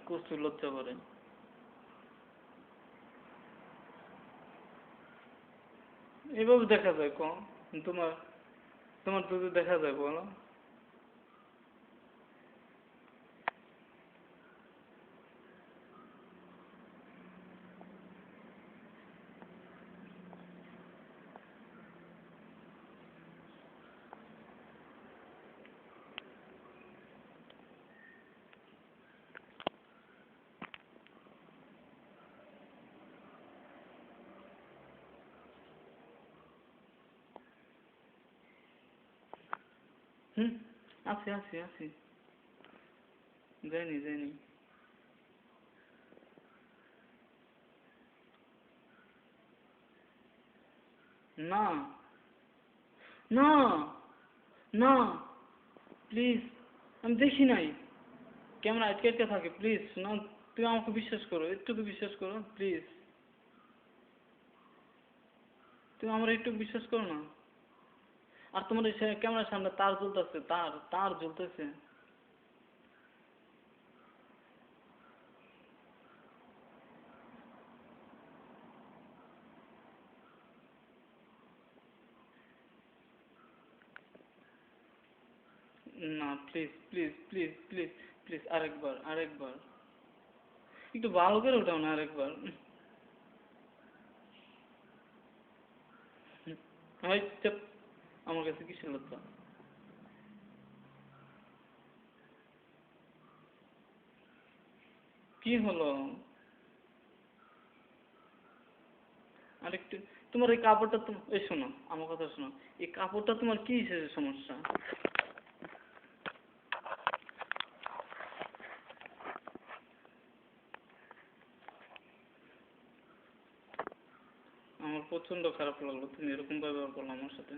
প্রচুর লজ্জা করে। এভাবে দেখা যায় কম? তোমার তোমার যদি দেখা যায় বলো। হুম, আছি আছি আছি, যাইনি যাইনি। না না না, প্লিজ, আমি দেখি নাই। ক্যামেরা আটকে আটকে থাকে, প্লিজ না। তুমি আমাকে বিশ্বাস করো, একটু বিশ্বাস করো প্লিজ। তুমি আমার একটু বিশ্বাস করো না। আর তোমার এই ক্যামেরার সামনে তার জ্বলতেছে, তার তার জ্বলতেছে। না please please please please please, আরেকবার আরেকবার, একটু ভালো করে ওঠাও না আরেকবার। ভাই চাপ, আমার কাছে কিসের লজ্জা? কি হলো? আরেকটু, তোমার এই কাপড়টা তো, এই শোনো আমার কথা শোনো, এই কাপড়টা তোমার কি সমস্যা? আমার প্রচন্ড খারাপ লাগলো তুমি এরকম ব্যবহার করলো আমার সাথে।